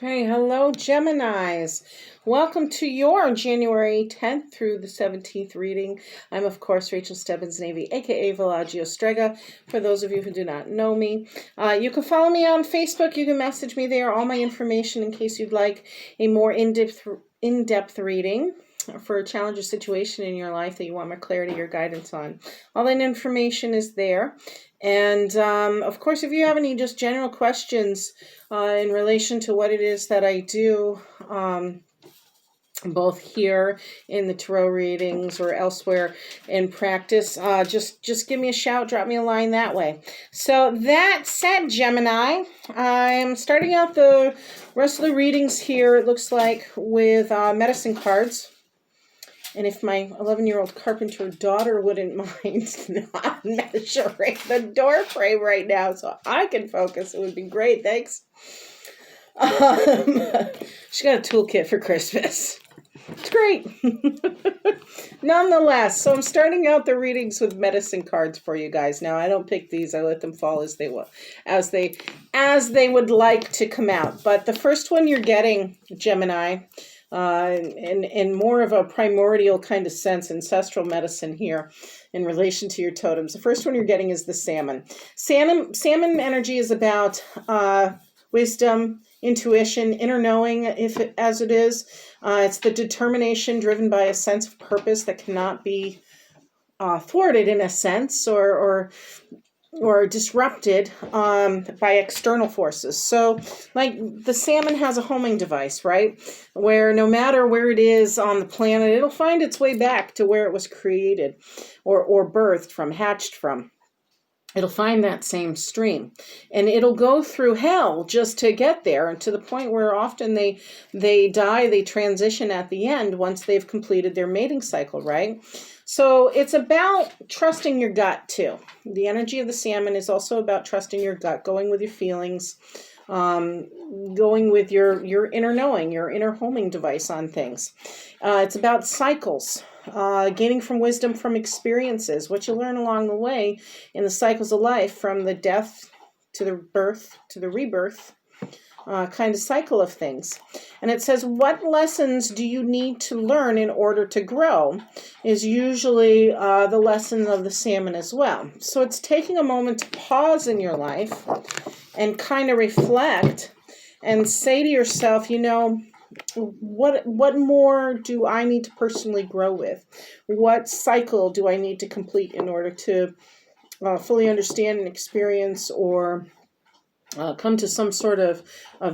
Hey, hello, Geminis. Welcome to your January 10th through the 17th reading. I'm, of course, Rachel Stebbins-Navy, aka Velagio Strega, for those of you who do not know me. You can follow me on Facebook. You can message me there, all my information in case you'd like a more in-depth reading for a challenge or situation in your life that you want more clarity or guidance on. All that information is there. And, of course, if you have any just general questions in relation to what it is that I do, both here in the tarot readings or elsewhere in practice, just give me a shout, drop me a line that way. So that said, Gemini, I'm starting out the rest of the readings here, it looks like, with medicine cards. And if my 11-year-old carpenter daughter wouldn't mind not measuring the door frame right now so I can focus, it would be great. Thanks. She got a toolkit for Christmas. It's great. Nonetheless, so I'm starting out the readings with medicine cards for you guys. Now, I don't pick these. I let them fall as they would like to come out. But the first one you're getting, Gemini, in more of a primordial kind of sense, ancestral medicine here in relation to your totems. The first one you're getting is the salmon. Salmon energy is about wisdom, intuition, inner knowing, as it is. It's the determination driven by a sense of purpose that cannot be thwarted in a sense or disrupted by external forces. So, like, the salmon has a homing device, right? Where no matter where it is on the planet, it'll find its way back to where it was created or birthed from, hatched from. It'll find that same stream, and it'll go through hell just to get there, and to the point where often they die, they transition at the end once they've completed their mating cycle, right? So it's about trusting your gut too. The energy of the salmon is also about trusting your gut, going with your feelings, going with your inner knowing, your inner homing device on things. It's about cycles. Gaining from wisdom from experiences, what you learn along the way in the cycles of life, from the death to the birth to the rebirth kind of cycle of things. And it says, what lessons do you need to learn in order to grow, is usually the lesson of the salmon as well. So it's taking a moment to pause in your life and kind of reflect and say to yourself, what more do I need to personally grow with? What cycle do I need to complete in order to fully understand and experience or come to some sort of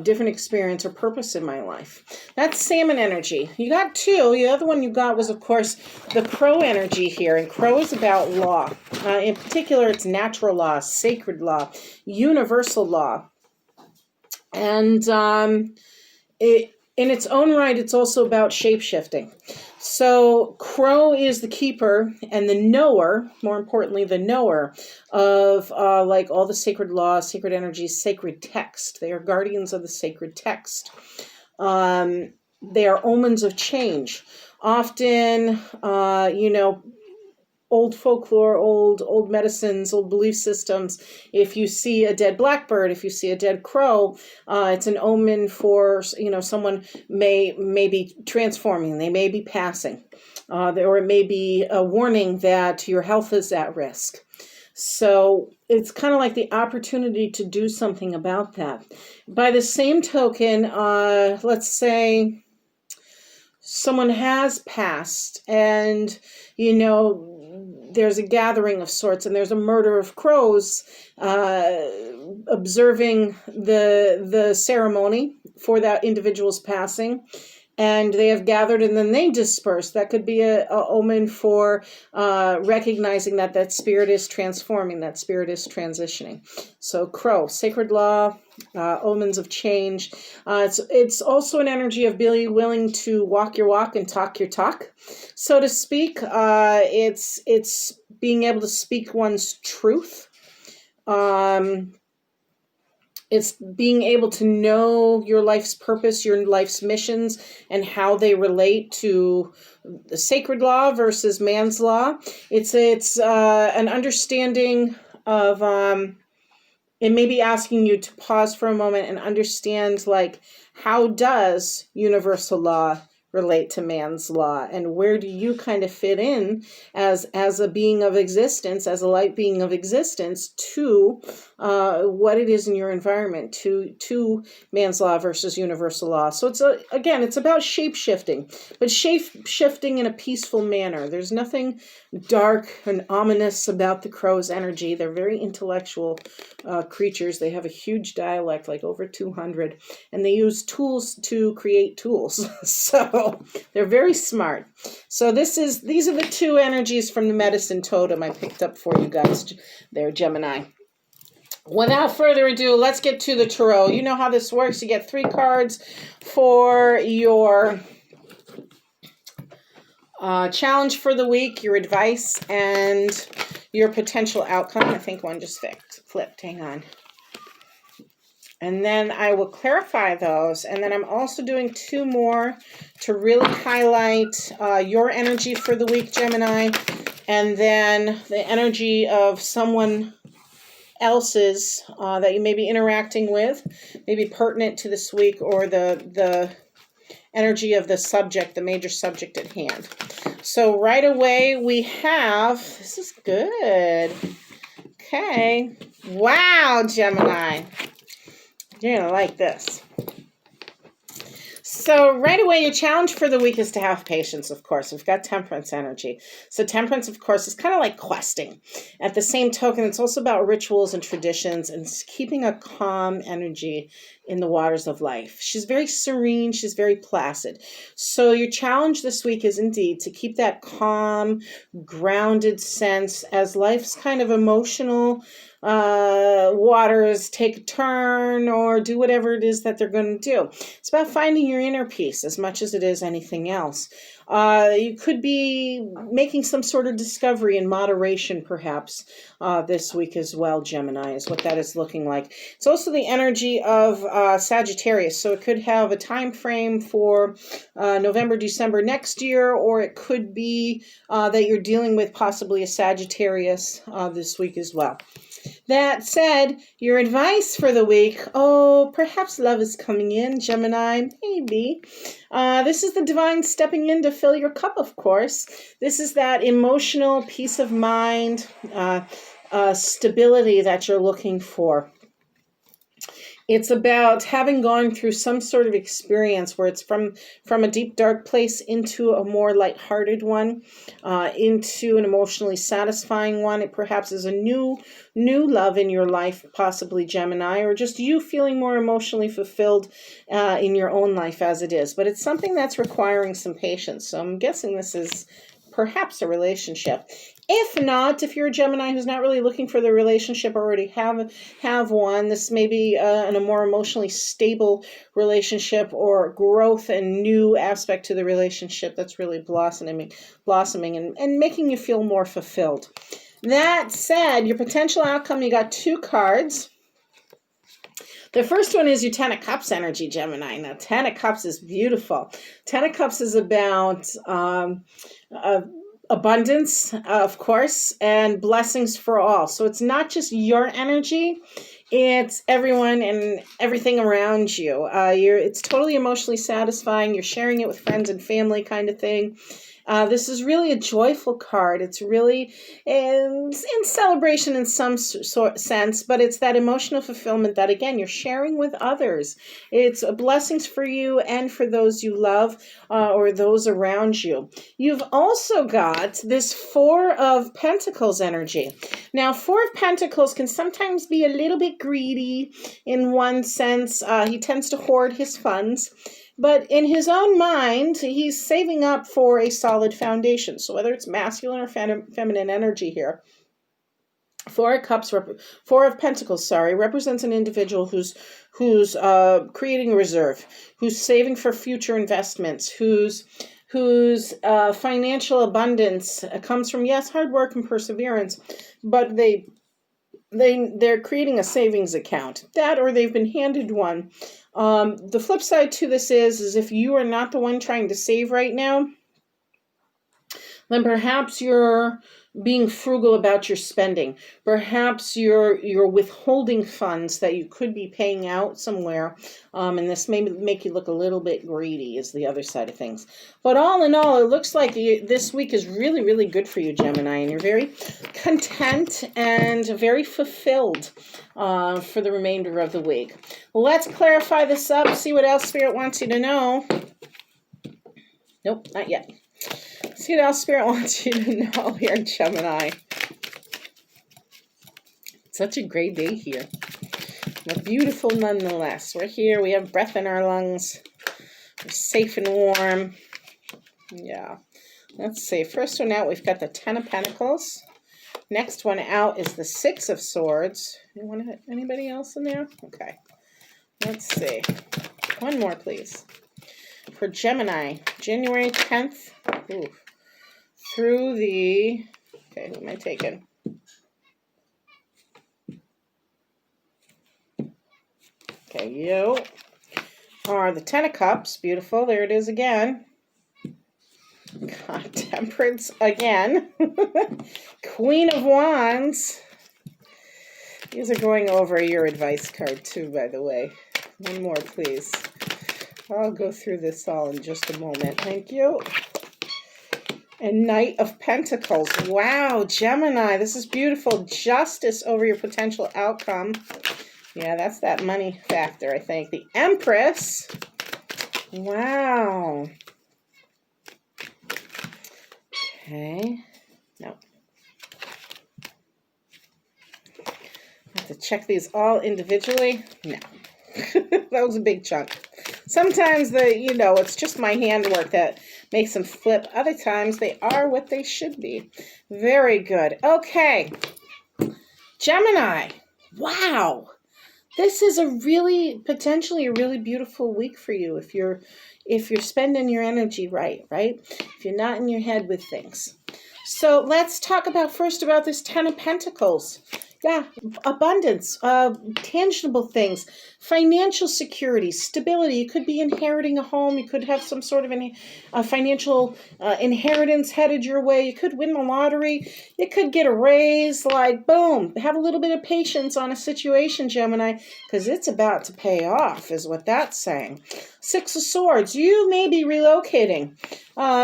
different experience or purpose in my life? That's salmon energy. You got two. The other one you got was, of course, the crow energy here. And crow is about law. In particular, it's natural law, sacred law, universal law. And in its own right, it's also about shape-shifting. So crow is the keeper and the knower, more importantly, the knower of like all the sacred laws, sacred energies, sacred text. They are guardians of the sacred text. They are omens of change. Often, old folklore, old medicines, old belief systems. If you see a dead blackbird, if you see a dead crow, it's an omen for, someone may be transforming, they may be passing, or it may be a warning that your health is at risk. So it's kind of like the opportunity to do something about that. By the same token, let's say someone has passed and, there's a gathering of sorts and there's a murder of crows, observing the ceremony for that individual's passing, and they have gathered and then they disperse. That could be a omen for recognizing that spirit is transforming, that spirit is transitioning. So crow, sacred law, omens of change. It's also an energy of being willing to walk your walk and talk your talk, so to speak. It's being able to speak one's truth. It's being able to know your life's purpose, your life's missions, and how they relate to the sacred law versus man's law. It's an understanding of it may be asking you to pause for a moment and understand, like, how does universal law relate to man's law, and where do you kind of fit in as a being of existence, as a light being of existence, to what it is in your environment, to man's law versus universal law. So it's about shape shifting, but shape shifting in a peaceful manner. There's nothing dark and ominous about the crow's energy. They're very intellectual creatures. They have a huge dialect, like over 200, and they use tools to create tools. So they're very smart. So these are the two energies from the medicine totem I picked up for you guys there, Gemini. Without further ado, let's get to the tarot. You know how this works. You get 3 cards for your challenge for the week, your advice, and your potential outcome. I think one just flipped. Hang on. And then I will clarify those. And then I'm also doing 2 more to really highlight your energy for the week, Gemini, and then the energy of someone else's that you may be interacting with, maybe pertinent to this week, or the energy of the subject, the major subject at hand. So right away we have, this is good. Okay. Wow, Gemini. You're going to like this. So right away, your challenge for the week is to have patience, of course. We've got temperance energy. So temperance, of course, is kind of like questing. At the same token, it's also about rituals and traditions and keeping a calm energy in the waters of life. She's very serene. She's very placid. So your challenge this week is indeed to keep that calm, grounded sense as life's kind of emotional waters take a turn or do whatever it is that they're going to do. It's about finding your inner peace as much as it is anything else. You could be making some sort of discovery in moderation, perhaps, this week as well, Gemini, is what that is looking like. It's also the energy of Sagittarius, so it could have a time frame for November, December next year, or it could be that you're dealing with possibly a Sagittarius this week as well. That said, your advice for the week, perhaps love is coming in, Gemini, maybe. This is the divine stepping in to fill your cup, of course. This is that emotional peace of mind, stability that you're looking for. It's about having gone through some sort of experience where it's from a deep, dark place into a more lighthearted one, into an emotionally satisfying one. It perhaps is a new love in your life, possibly Gemini, or just you feeling more emotionally fulfilled in your own life as it is. But it's something that's requiring some patience. So I'm guessing this is perhaps a relationship. If not, if you're a Gemini who's not really looking for the relationship, already have one, this may be in a more emotionally stable relationship or growth and new aspect to the relationship that's really blossoming and making you feel more fulfilled. That said, your potential outcome, you got 2 cards. The first one is your 10 of Cups energy, Gemini. Now, 10 of Cups is beautiful. 10 of Cups is about abundance, of course, and blessings for all. So it's not just your energy, it's everyone and everything around you. It's totally emotionally satisfying. You're sharing it with friends and family kind of thing. This is really a joyful card. It's really in celebration in some sense, but it's that emotional fulfillment that, again, you're sharing with others. It's blessings for you and for those you love or those around you. You've also got this 4 of Pentacles energy. Now, 4 of Pentacles can sometimes be a little bit greedy in one sense. He tends to hoard his funds. But in his own mind, he's saving up for a solid foundation. So whether it's masculine or feminine energy here, 4 of Pentacles, represents an individual who's creating a reserve, who's saving for future investments, whose financial abundance comes from, yes, hard work and perseverance, but they're creating a savings account. That, or they've been handed one. The flip side to this is if you are not the one trying to save right now, then perhaps you're being frugal about your spending. Perhaps you're withholding funds that you could be paying out somewhere, and this may make you look a little bit greedy is the other side of things. But all in all, it looks like this week is really, really good for you, Gemini, and you're very content and very fulfilled for the remainder of the week. Let's clarify this up, see what else Spirit wants you to know. Nope, not yet. See what else Spirit wants you to know here, Gemini. Such a great day here. But beautiful nonetheless. We're here. We have breath in our lungs. We're safe and warm. Yeah. Let's see. First one out, we've got the Ten of Pentacles. Next one out is the Six of Swords. Anybody else in there? Okay. Let's see. One more, please. For Gemini, January 10th. Ooh. Through the, okay, who am I taking? Okay, you are the Ten of Cups. Beautiful. There it is again. God, Temperance again. Queen of Wands. These are going over your advice card too, by the way. One more, please. I'll go through this all in just a moment. Thank you. And Knight of Pentacles. Wow, Gemini, this is beautiful. Justice over your potential outcome. Yeah, that's that money factor, I think. The Empress. Wow. Okay. No. I have to check these all individually. No. That was a big chunk. Sometimes it's just my handwork that makes them flip. Other times they are what they should be. Very good. Okay. Gemini. Wow. This is potentially a really beautiful week for you if you're spending your energy right? If you're not in your head with things. So let's talk first about this Ten of Pentacles. Yeah, abundance, tangible things, financial security, stability. You could be inheriting a home. You could have some sort of financial inheritance headed your way. You could win the lottery. You could get a raise, like boom. Have a little bit of patience on a situation, Gemini, because it's about to pay off, is what that's saying. Six of Swords. You may be relocating.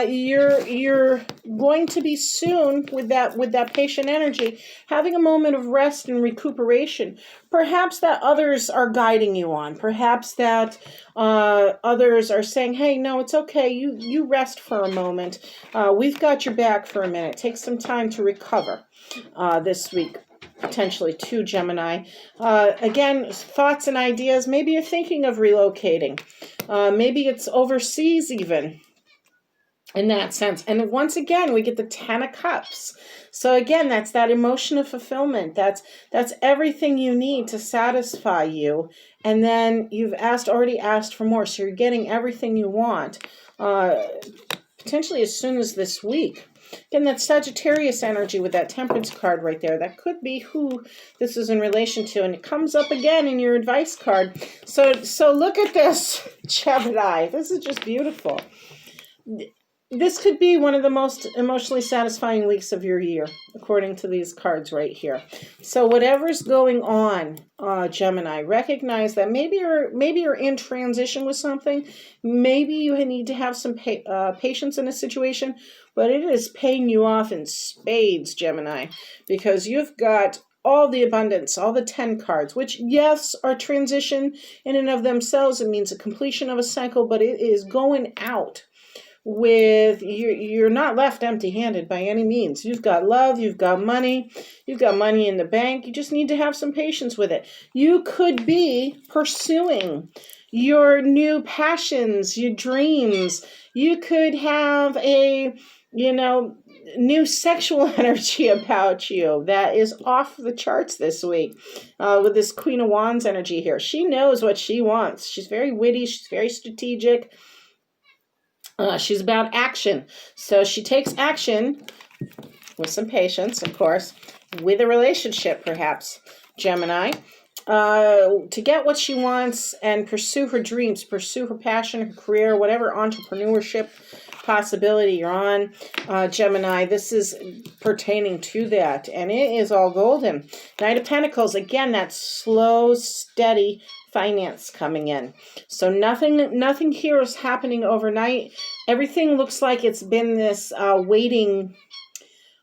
You're going to be soon with that patient energy, having a moment of rest and recuperation. Perhaps that others are guiding you on. Perhaps that others are saying, hey, no, it's okay. You rest for a moment. We've got your back for a minute. Take some time to recover this week. Potentially too, Gemini. Again, thoughts and ideas. Maybe you're thinking of relocating. Maybe it's overseas even. In that sense. And once again, we get the Ten of Cups. So again, that's that emotion of fulfillment. That's everything you need to satisfy you. And then you've already asked for more. So you're getting everything you want. Potentially as soon as this week. Again, that Sagittarius energy with that Temperance card right there. That could be who this is in relation to. And it comes up again in your advice card. So look at this, Gemini. This is just beautiful. This could be one of the most emotionally satisfying weeks of your year, according to these cards right here. So whatever's going on, Gemini, recognize that maybe you're in transition with something. Maybe you need to have some patience in a situation, but it is paying you off in spades, Gemini, because you've got all the abundance, all the 10 cards, which, yes, are transition in and of themselves. It means a completion of a cycle, but it is going out with you're not left empty-handed by any means. You've got love, you've got money in the bank. You just need to have some patience with it. You could be pursuing your new passions, your dreams. You could have a new sexual energy about you that is off the charts this week with this Queen of Wands energy here. She knows what she wants. She's very witty, she's very strategic. She's about action. So she takes action with some patience, of course, with a relationship, perhaps, Gemini. to get what she wants and pursue her dreams, pursue her passion, her career, whatever entrepreneurship possibility you're on, Gemini. This is pertaining to that, and it is all golden. Knight of Pentacles, again, that slow, steady finance coming in. So nothing here is happening overnight. Everything looks like it's been this waiting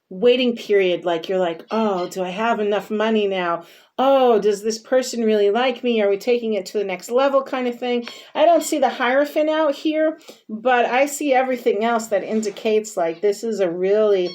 period. Like you're like, oh, do I have enough money now? Oh, does this person really like me? Are we taking it to the next level kind of thing? I don't see the Hierophant out here, but I see everything else that indicates like this is a really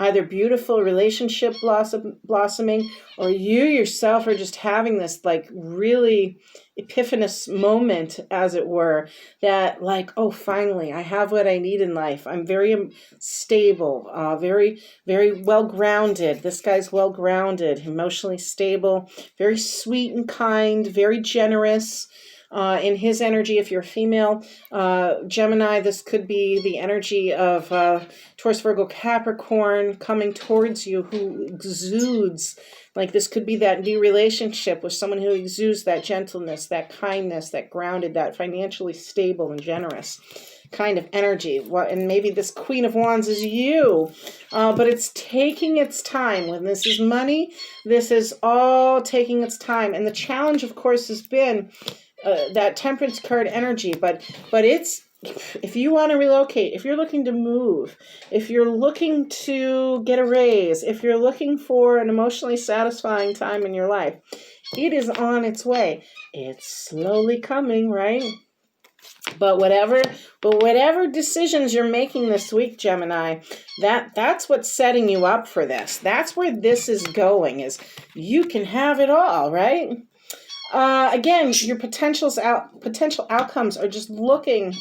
either beautiful relationship blossoming, or you yourself are just having this like really epiphanous moment, as it were, that like, oh, finally, I have what I need in life. I'm very stable, very, very well-grounded. This guy's well-grounded, emotionally stable, very sweet and kind, very generous. In his energy, if you're female, Gemini, this could be the energy of Taurus, Virgo, Capricorn coming towards you, who exudes, like this could be that new relationship with someone who exudes that gentleness, that kindness, that grounded, that financially stable and generous kind of energy. And maybe this Queen of Wands is you, but it's taking its time. When this is money, this is all taking its time. And the challenge, of course, has been that Temperance card energy, but it's, if you want to relocate, if you're looking to move, if you're looking to get a raise, if you're looking for an emotionally satisfying time in your life, it is on its way. It's slowly coming, right? But whatever decisions you're making this week, Gemini, that's what's setting you up for this. That's where this is going, is you can have it all, right? Again, your potential outcomes are just looking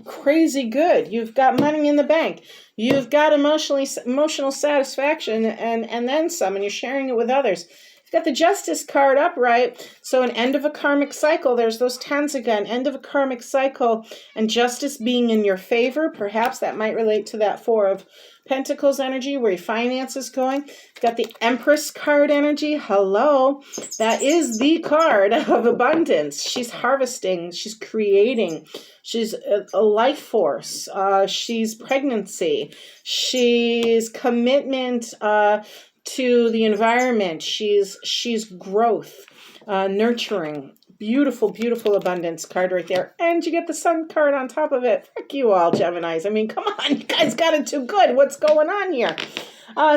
crazy good. You've got money in the bank. You've got emotional satisfaction and then some, and you're sharing it with others. You've got the Justice card upright. So an end of a karmic cycle. There's those tens again. End of a karmic cycle, and justice being in your favor. Perhaps that might relate to that Four of Pentacles energy, where your finance is going. You've got the Empress card energy. Hello. That is the card of abundance. She's harvesting. She's creating. She's a life force. She's pregnancy. She's commitment to the environment. She's growth, nurturing. Beautiful, beautiful abundance card right there. And you get the Sun card on top of it. Frick you all, Geminis. I mean, come on, you guys got it too good. What's going on here?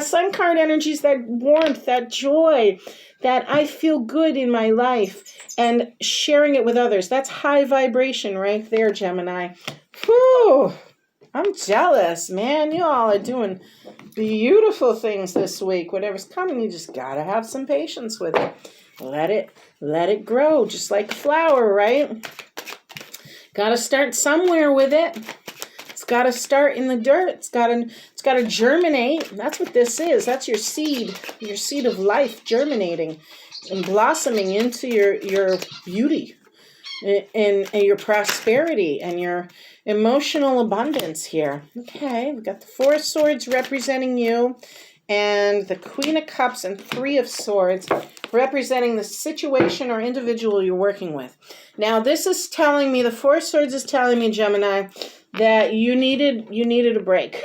Sun card energy is that warmth, that joy, that I feel good in my life and sharing it with others. That's high vibration right there, Gemini. Whew. I'm jealous, man. You all are doing beautiful things this week. Whatever's coming, you just gotta have some patience with it. Let it grow, just like a flower, right? Gotta start somewhere with it. It's gotta start in the dirt. It's gotta germinate. That's what this is. That's your seed of life germinating and blossoming into your beauty and your prosperity and your emotional abundance here. Okay, we've got the Four of Swords representing you, and the Queen of Cups and Three of Swords representing the situation or individual you're working with. Now, this is telling me, the Four of Swords is telling me, Gemini, that you needed a break.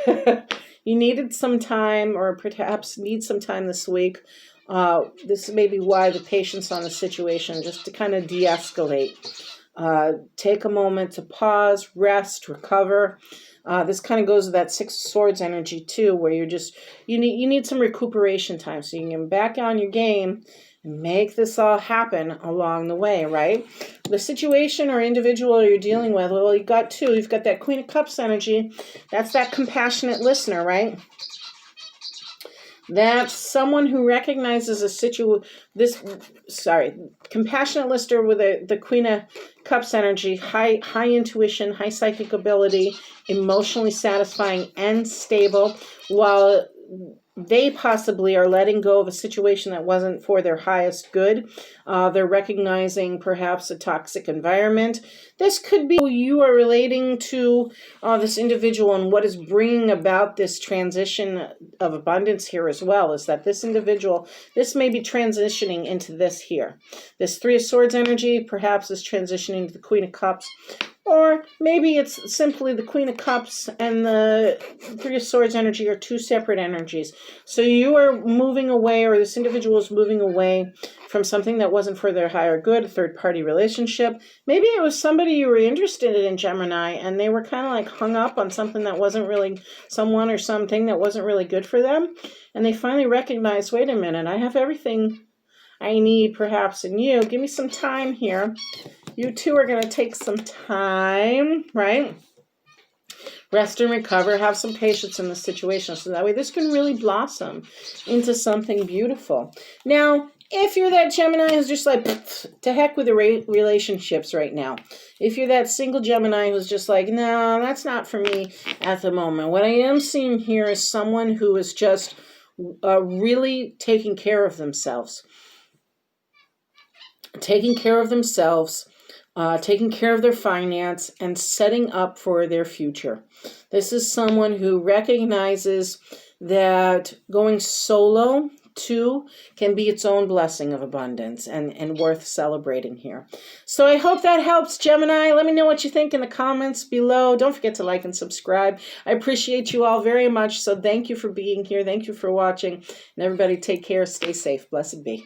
You needed some time, or perhaps need some time this week. This may be why the patience on the situation, just to kind of de-escalate. Take a moment to pause, rest, recover. This kind of goes with that Six of Swords energy too, where you need some recuperation time so you can get back on your game and make this all happen along the way, right? The situation or individual you're dealing with, well, you've got two. You've got that Queen of Cups energy. That's that compassionate listener, right? That's someone who recognizes compassionate listener with the Queen of Cups energy, high intuition, high psychic ability, emotionally satisfying and stable, while they possibly are letting go of a situation that wasn't for their highest good. They're recognizing perhaps a toxic environment. This could be you are relating to this individual, and what is bringing about this transition of abundance here as well is that this individual, this may be transitioning into this here. This Three of Swords energy perhaps is transitioning to the Queen of Cups. Or maybe it's simply the Queen of Cups and the Three of Swords energy are two separate energies. So you are moving away, or this individual is moving away from something that wasn't for their higher good, a third-party relationship. Maybe it was somebody you were interested in, Gemini, and they were kind of like hung up on something that wasn't really someone or something that wasn't really good for them. And they finally recognized, wait a minute, I have everything I need perhaps in you. Give me some time here. You two are going to take some time, right? Rest and recover. Have some patience in the situation. So that way this can really blossom into something beautiful. Now, if you're that Gemini who's just like, to heck with the relationships right now. If you're that single Gemini who's just like, no, that's not for me at the moment. What I am seeing here is someone who is just really taking care of themselves. Taking care of themselves. Taking care of their finance and setting up for their future. This is someone who recognizes that going solo too can be its own blessing of abundance and worth celebrating here. So I hope that helps, Gemini. Let me know what you think in the comments below. Don't forget to like and subscribe. I appreciate you all very much. So thank you for being here. Thank you for watching. And everybody take care. Stay safe. Blessed be.